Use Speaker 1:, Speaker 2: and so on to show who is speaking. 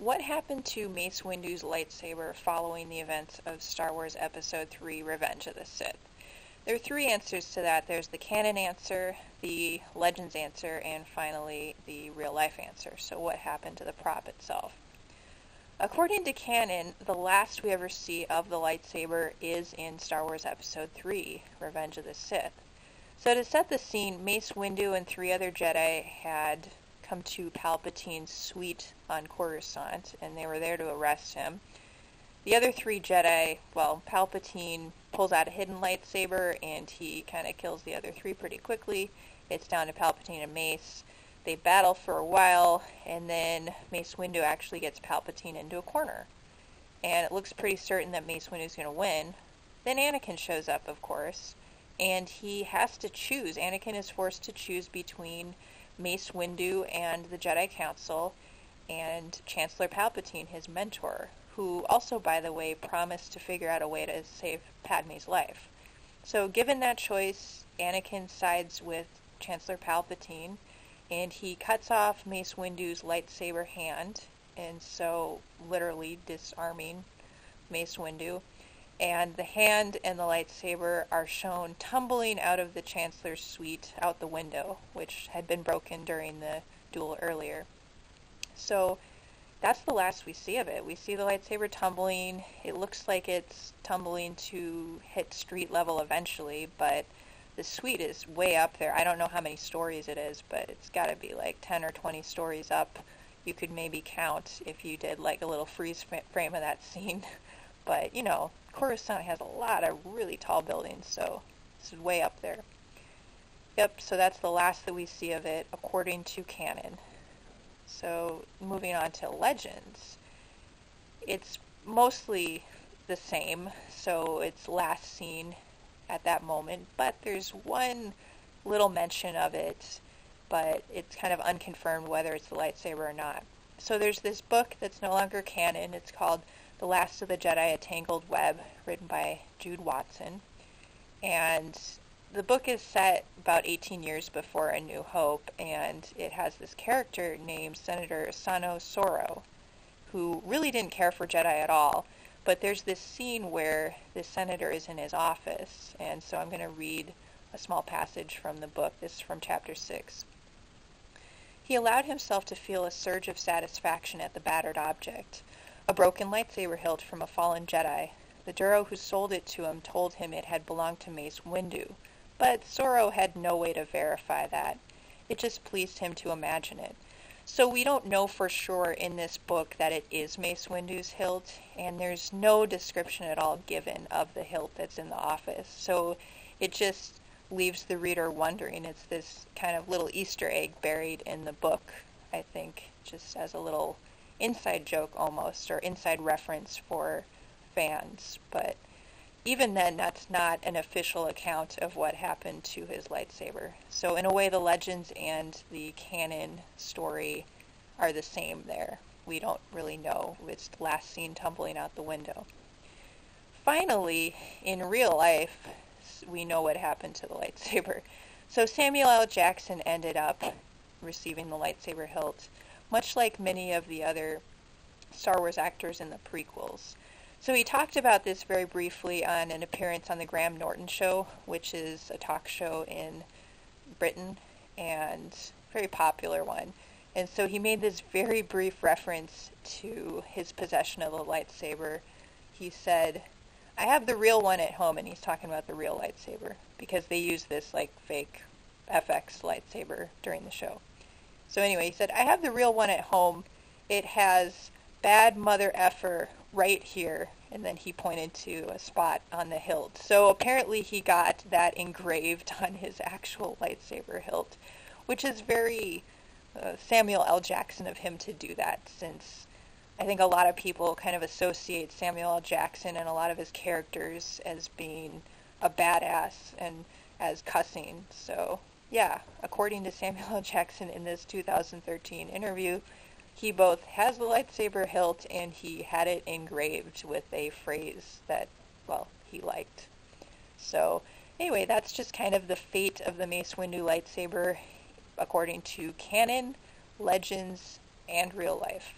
Speaker 1: what happened to Mace Windu's lightsaber following the events of Star Wars Episode 3, Revenge of the Sith? There are three answers to that. There's the canon answer, the Legends answer, and finally the real-life answer. So what happened to the prop itself? According to canon, the last we ever see of the lightsaber is in Star Wars Episode 3, Revenge of the Sith. So to set the scene, Mace Windu and three other Jedi had come to Palpatine's suite on Coruscant, and they were there to arrest him. The other three Jedi, Palpatine pulls out a hidden lightsaber, and he kind of kills the other three pretty quickly. It's down to Palpatine and Mace. They battle for a while, and then Mace Windu actually gets Palpatine into a corner. And it looks pretty certain that Mace Windu's going to win. Then Anakin shows up, of course, and he has to choose. Anakin is forced to choose between Mace Windu and the Jedi Council and Chancellor Palpatine, his mentor, who also, by the way, promised to figure out a way to save Padme's life. So given that choice, Anakin sides with Chancellor Palpatine, and he cuts off Mace Windu's lightsaber hand, and so literally disarming Mace Windu. And the hand and the lightsaber are shown tumbling out of the Chancellor's suite out the window, which had been broken during the duel earlier. So that's the last we see of it. We see the lightsaber tumbling. It looks like it's tumbling to hit street level eventually, but the suite is way up there. I don't know how many stories it is, but it's got to be like 10 or 20 stories up. You could maybe count if you did like a little freeze frame of that scene. But, you know, Coruscant has a lot of really tall buildings, so this is way up there. Yep, so that's the last that we see of it, according to canon. So, moving on to Legends. It's mostly the same, so it's last seen at that moment, but there's one little mention of it, but it's kind of unconfirmed whether it's the lightsaber or not. So there's this book that's no longer canon. It's called The Last of the Jedi, A Tangled Web, written by Jude Watson. And the book is set about 18 years before A New Hope, and it has this character named Senator Sano Soro, who really didn't care for Jedi at all. But there's this scene where the senator is in his office, and so I'm going to read a small passage from the book. This is from chapter 6. He allowed himself to feel a surge of satisfaction at the battered object, a broken lightsaber hilt from a fallen Jedi. The Duro who sold it to him told him it had belonged to Mace Windu, but Soro had no way to verify that. It just pleased him to imagine it. So we don't know for sure in this book that it is Mace Windu's hilt, and there's no description at all given of the hilt that's in the office. So it just leaves the reader wondering. It's this kind of little Easter egg buried in the book, I think, just as a little inside joke almost, or inside reference for fans. But even then, that's not an official account of what happened to his lightsaber. So in a way, the Legends and the canon story are the same there. We don't really know. It's last seen tumbling out the window. Finally, in real life, we know what happened to the lightsaber. So Samuel L. Jackson ended up receiving the lightsaber hilt, much like many of the other Star Wars actors in the prequels. So he talked about this very briefly on an appearance on the Graham Norton Show, which is a talk show in Britain, and a very popular one. And so he made this very brief reference to his possession of the lightsaber. He said, "I have the real one at home," and he's talking about the real lightsaber, because they use this like fake FX lightsaber during the show. So anyway, he said, "I have the real one at home. It has bad mother effer right here," and then he pointed to a spot on the hilt. So apparently he got that engraved on his actual lightsaber hilt, which is very Samuel L. Jackson of him to do that, since I think a lot of people kind of associate Samuel L. Jackson and a lot of his characters as being a badass and as cussing. So yeah, according to Samuel L. Jackson in this 2013 interview, he both has the lightsaber hilt and he had it engraved with a phrase that, well, he liked. So anyway, that's just kind of the fate of the Mace Windu lightsaber according to canon, legends, and real life.